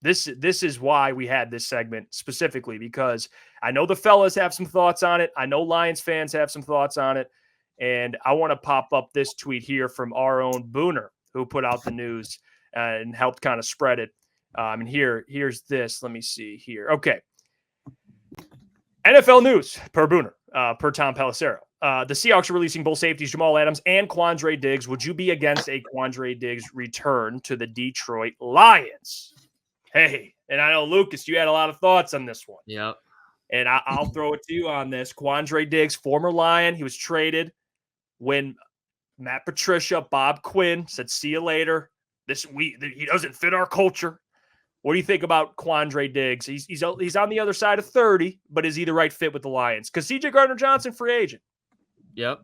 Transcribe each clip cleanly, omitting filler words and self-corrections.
This is why we had this segment specifically, because I know the fellas have some thoughts on it. I know Lions fans have some thoughts on it. And I want to pop up this tweet here from our own Booner, who put out the news and helped kind of spread it. And here's this. Let me see here. Okay. NFL news per Booner, per Tom Pelissero. The Seahawks are releasing both safeties, Jamal Adams and Quandre Diggs. Would you be against a Quandre Diggs return to the Detroit Lions? Hey, and I know, Lukas, you had a lot of thoughts on this one. Yep. And I'll throw it to you on this. Quandre Diggs, former Lion, he was traded when Matt Patricia, Bob Quinn said, see you later. He doesn't fit our culture. What do you think about Quandre Diggs? He's on the other side of 30, but is he the right fit with the Lions? Because C.J. Gardner-Johnson, free agent. Yep.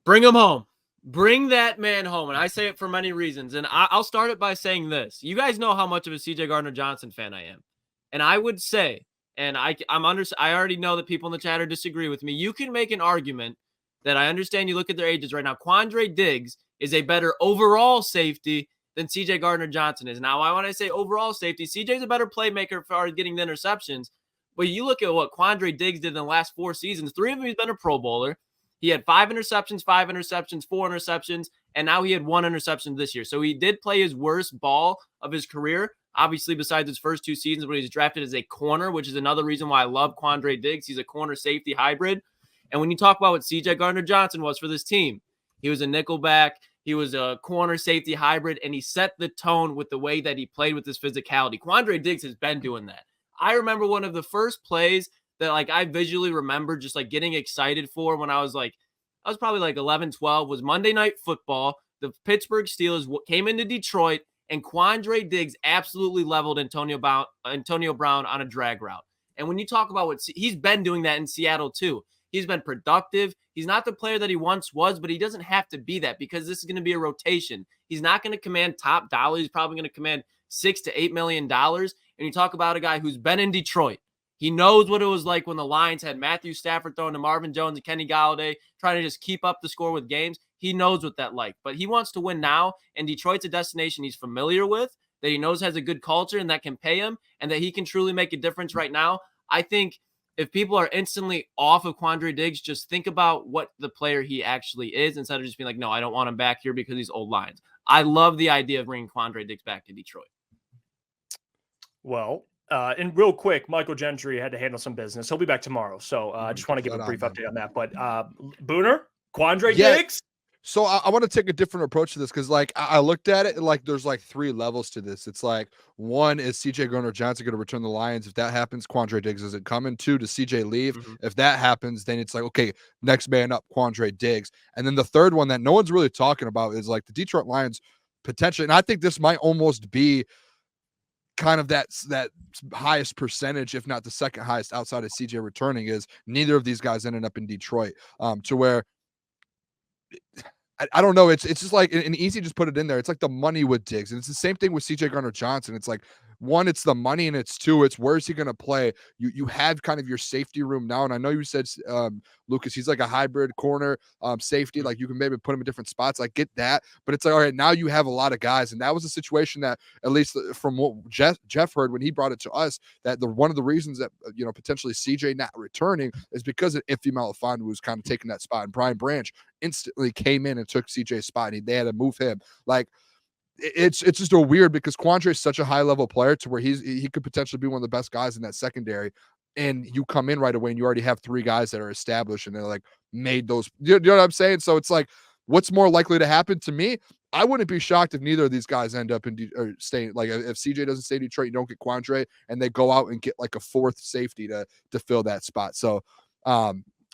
Bring him home. Bring that man home. And I say it for many reasons. And I'll start it by saying this. You guys know how much of a C.J. Gardner-Johnson fan I am. And I would say, and I already know that people in the chat disagree with me. You can make an argument that I understand you look at their ages right now. Quandre Diggs is a better overall safety than C.J. Gardner-Johnson is. Now, when I say overall safety, C.J.'s a better playmaker as far as getting the interceptions. But you look at what Quandre Diggs did in the last 4 seasons. 3 of them he's been a Pro Bowler. He had 5 interceptions, 4 interceptions, and now he had 1 interception this year. So he did play his worst ball of his career, obviously besides his first 2 seasons when he was drafted as a corner, which is another reason why I love Quandre Diggs. He's a corner safety hybrid. And when you talk about what C.J. Gardner-Johnson was for this team, he was a nickelback. He was a corner safety hybrid, and he set the tone with the way that he played with his physicality. Quandre Diggs has been doing that. I remember one of the first plays that I visually remember just getting excited for when I was probably 11, 12 was Monday Night Football. The Pittsburgh Steelers came into Detroit, and Quandre Diggs absolutely leveled Antonio Brown on a drag route. And when you talk about he's been doing that in Seattle too. He's been productive. He's not the player that he once was, but he doesn't have to be that because this is going to be a rotation. He's not going to command top dollar. He's probably going to command $6 to $8 million. And you talk about a guy who's been in Detroit. He knows what it was like when the Lions had Matthew Stafford throwing to Marvin Jones and Kenny Golladay, trying to just keep up the score with games. He knows what that like, but he wants to win now. And Detroit's a destination he's familiar with, that he knows has a good culture and that can pay him, and that he can truly make a difference right now. I think if people are instantly off of Quandre Diggs, just think about what the player he actually is instead of just being like, no, I don't want him back here because he's old Lions. I love the idea of bringing Quandre Diggs back to Detroit. Well, and real quick, Michael Gentry had to handle some business. He'll be back tomorrow. So I just want to give a brief update on that. But Booner, Quandre Diggs? So I want to take a different approach to this because, I looked at it and, there's 3 levels to this. It's one, is C.J. Gardner-Johnson going to return the Lions? If that happens, Quandre Diggs isn't coming. 2, does C.J. leave? Mm-hmm. If that happens, then it's okay, next man up, Quandre Diggs. And then the third one that no one's really talking about is the Detroit Lions potentially, and I think this might almost be kind of that highest percentage, if not the second highest outside of CJ returning, is neither of these guys ended up in Detroit, to where I don't know. It's just and easy just put it in there. It's the money with Diggs, and it's the same thing with CJ Gardner-Johnson. It's 1, it's the money, and it's 2, it's where's he going to play. You have kind of your safety room now, and I know you said Lukas, he's a hybrid corner safety. You can maybe put him in different spots. I get that, but it's all right. Now you have a lot of guys, and that was a situation that, at least from what Jeff heard when he brought it to us, that one of the reasons that potentially CJ not returning is because of Iffy Melifonwu was kind of taking that spot, and Brian Branch instantly came in and took CJ's spot, and they had to move him. It's just a weird, because Quandre is such a high level player to where he could potentially be one of the best guys in that secondary, and you come in right away and you already have 3 guys that are established and they're made those, you know what I'm saying? So it's what's more likely to happen to me? I wouldn't be shocked if neither of these guys end up or staying. If CJ doesn't stay in Detroit, you don't get Quandre, and they go out and get a 4th safety to fill that spot. So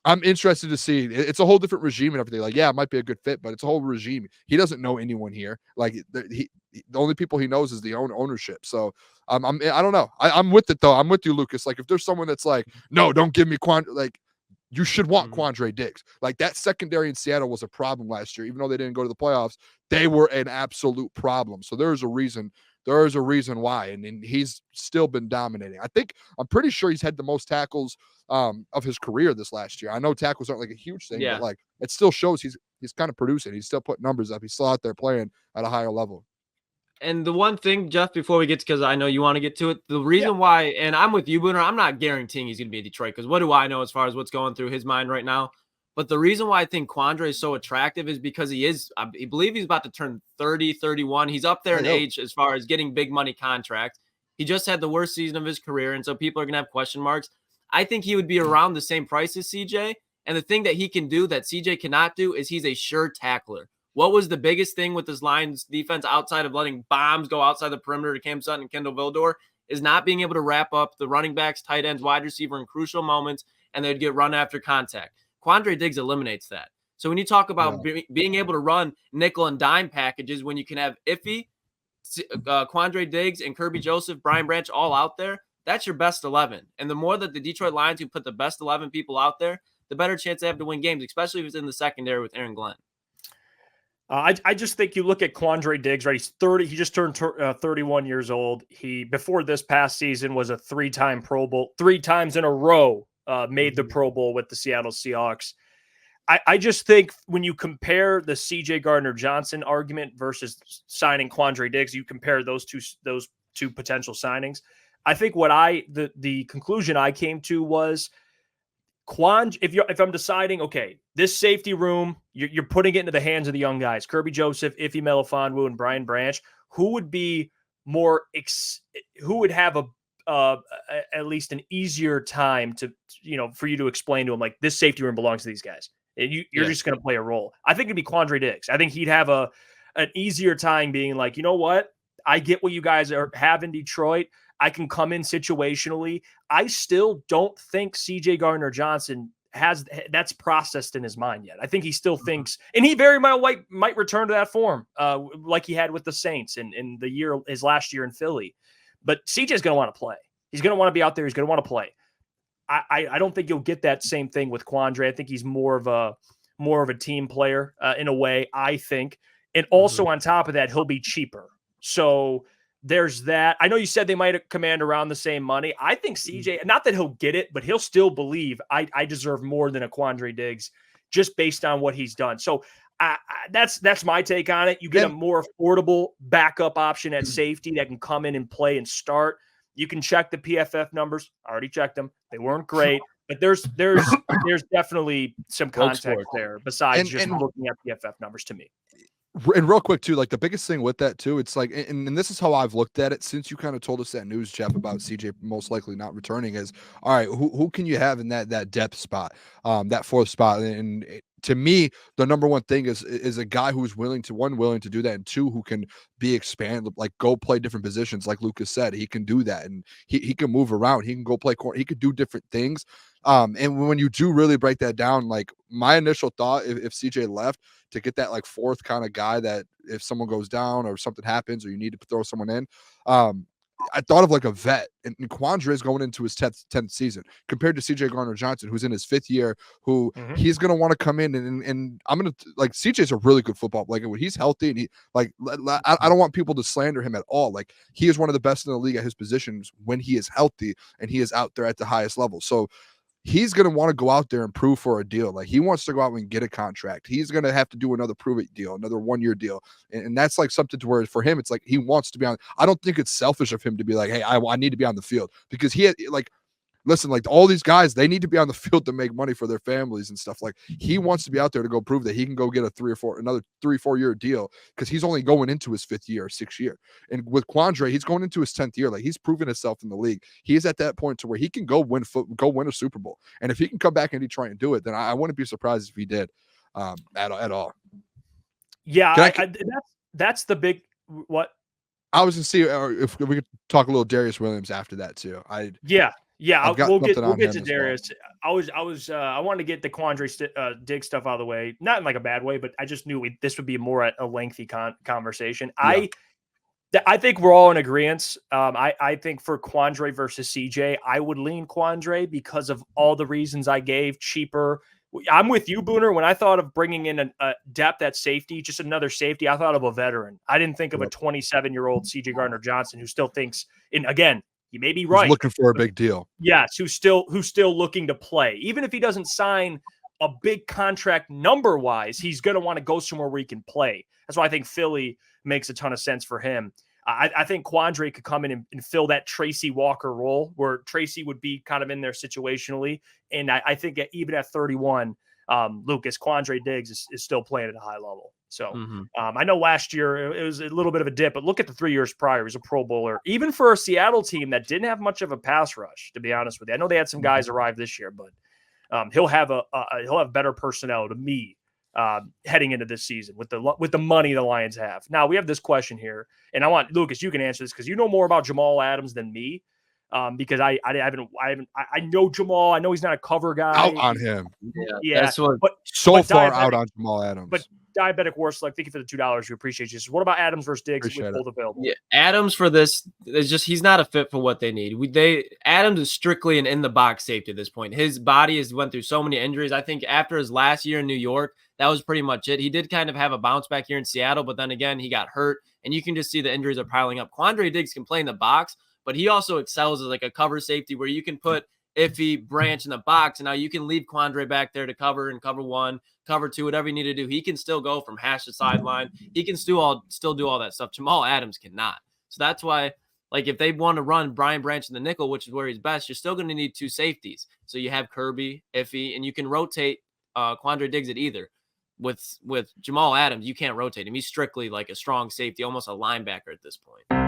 I'm interested to see. It's a whole different regime and everything. It might be a good fit, but it's a whole regime. He doesn't know anyone here. The only people he knows is the ownership. So I don't know. I'm with it though. I'm with you, Lukas. If there's someone that's no, don't give me Quandre. You should want Quandre Diggs. That secondary in Seattle was a problem last year. Even though they didn't go to the playoffs, they were an absolute problem. So there's a reason. There is a reason why, and he's still been dominating. I'm pretty sure he's had the most tackles of his career this last year. I know tackles aren't a huge thing, but it still shows he's kind of producing. He's still putting numbers up. He's still out there playing at a higher level. And the one thing, Jeff, before we get to, because I know you want to get to it, the reason why, and I'm with you, Booner, I'm not guaranteeing he's going to be in Detroit, because what do I know as far as what's going through his mind right now? But the reason why I think Quandre is so attractive is because I believe he's about to turn 30, 31. He's up there in age as far as getting big money contracts. He just had the worst season of his career, and so people are going to have question marks. I think he would be around the same price as CJ. And the thing that he can do that CJ cannot do is he's a sure tackler. What was the biggest thing with this Lions defense outside of letting bombs go outside the perimeter to Cam Sutton and Kendall Vildor is not being able to wrap up the running backs, tight ends, wide receiver in crucial moments, and they'd get run after contact. Quandre Diggs eliminates that. So when you talk about being able to run nickel and dime packages, when you can have Iffy, Quandre Diggs, and Kirby Joseph, Brian Branch all out there, that's your best 11. And the more that the Detroit Lions can put the best 11 people out there, the better chance they have to win games, especially if it's in the secondary with Aaron Glenn. I just think you look at Quandre Diggs, right? He's 30. He just turned 31 years old. He, before this past season, was a 3-time Pro Bowl, 3 times in a row, made the Pro Bowl with the Seattle Seahawks. I just think when you compare the CJ Gardner-Johnson argument versus signing Quandre Diggs, you compare those two potential signings. I think the conclusion I came to was, if I'm deciding, okay, this safety room, you're putting it into the hands of the young guys, Kirby Joseph, Iffy Melifonwu, and Brian Branch, who would be more, who would have at least an easier time to, for you to explain to them, like, this safety room belongs to these guys. And you're just going to play a role. I think it'd be Quandre Diggs. I think he'd have an easier time being like, you know what? I get what you guys have in Detroit. I can come in situationally. I still don't think CJ Gardner-Johnson that's processed in his mind yet. I think he still thinks, and he very might return to that form like he had with the Saints in his last year in Philly. But CJ's going to want to play. He's going to want to be out there. He's going to want to play. I don't think you'll get that same thing with Quandre. I think he's more of a team player in a way, I think. And also on top of that, he'll be cheaper. So there's that. I know you said they might command around the same money. I think CJ, not that he'll get it, but he'll still believe I deserve more than a Quandre Diggs just based on what he's done. So that's my take on it. You get a more affordable backup option at safety that can come in and play and start. You can check the PFF numbers. I already checked them. They weren't great, but there's definitely some context there besides just looking at PFF numbers to me. And real quick too, like the biggest thing with that too, it's like, and this is how I've looked at it since you kind of told us that news, Jeff, about CJ most likely not returning, is all right, who can you have in that depth spot, that fourth spot? And to me, the number one thing is a guy who's willing to do that, and two, who can be expanded, like go play different positions. Like Lukas said, he can do that, and he can move around. He can go play corner. He could do different things. And when you do really break that down, like my initial thought, if CJ left, to get that like fourth kind of guy that if someone goes down or something happens or you need to throw someone in, I thought of like a vet, and Quandre is going into his 10th season compared to CJ Gardner-Johnson, who's in his 5th year, who he's going to want to come in and I'm going to like, CJ's a really good football player. When he's healthy, and I don't want people to slander him at all. Like, he is one of the best in the league at his positions when he is healthy and he is out there at the highest level. So he's going to want to go out there and prove for a deal. Like, he wants to go out and get a contract. He's going to have to do another prove it deal, another 1-year deal. And that's like something to where for him, it's like he wants to be on. I don't think it's selfish of him to be like, hey, I need to be on the field, because he had like, listen, like all these guys, they need to be on the field to make money for their families and stuff. Like, he wants to be out there to go prove that he can go get another 3-4 year deal, because he's only going into his 5th year or 6th year. And with Quandre, he's going into his 10th year. Like, he's proven himself in the league. He is at that point to where he can go win a Super Bowl. And if he can come back in Detroit and do it, then I wouldn't be surprised if he did at all. Yeah, that's the big what I was going to see if we could talk a little Darius Williams after that too. Yeah, we'll get to Darius. Well. I wanted to get the Quandre Diggs stuff out of the way, not in like a bad way, but I just knew this would be more a lengthy conversation. Yeah. I think we're all in agreement. I think for Quandre versus CJ, I would lean Quandre because of all the reasons I gave. Cheaper. I'm with you, Booner. When I thought of bringing in a depth at safety, just another safety, I thought of a veteran. I didn't think of a 27-year-old CJ Gardner-Johnson who still thinks, and again, you may be right. He's looking for a big deal. Yes, who's still looking to play. Even if he doesn't sign a big contract number-wise, he's going to want to go somewhere where he can play. That's why I think Philly makes a ton of sense for him. I think Quandre could come in and fill that Tracy Walker role where Tracy would be kind of in there situationally. And I think that even at 31, Lukas, Quandre Diggs is still playing at a high level. So I know last year it was a little bit of a dip, but look at the 3 years prior. He was a Pro Bowler, even for a Seattle team that didn't have much of a pass rush, to be honest with you. I know they had some guys arrive this year, but he'll have better personnel to me heading into this season with the money the Lions have. Now we have this question here, and I want Lukas, you can answer this because you know more about Jamal Adams than me. Because I know Jamal. I know he's not a cover guy. Out on him. Yeah. That's what. But far out on Jamal Adams. But Diabetic Worst, like, thank you for the $2. We appreciate you. So what about Adams versus Diggs with both available? Yeah, Adams for this is just he's not a fit for what they need. Adams is strictly an in the box safety at this point. His body has went through so many injuries. I think after his last year in New York, that was pretty much it. He did kind of have a bounce back here in Seattle, but then again, he got hurt, and you can just see the injuries are piling up. Quandre Diggs can play in the box, but he also excels as like a cover safety where you can put Iffy, Branch in the box, and now you can leave Quandre back there to cover and cover 1, cover 2, whatever you need to do. He can still go from hash to sideline. He can still do all that stuff. Jamal Adams cannot. So that's why, like, if they want to run Brian Branch in the nickel, which is where he's best, you're still going to need 2 safeties. So you have Kirby, Iffy, and you can rotate Quandre Diggs at either. With Jamal Adams, you can't rotate him. He's strictly like a strong safety, almost a linebacker at this point.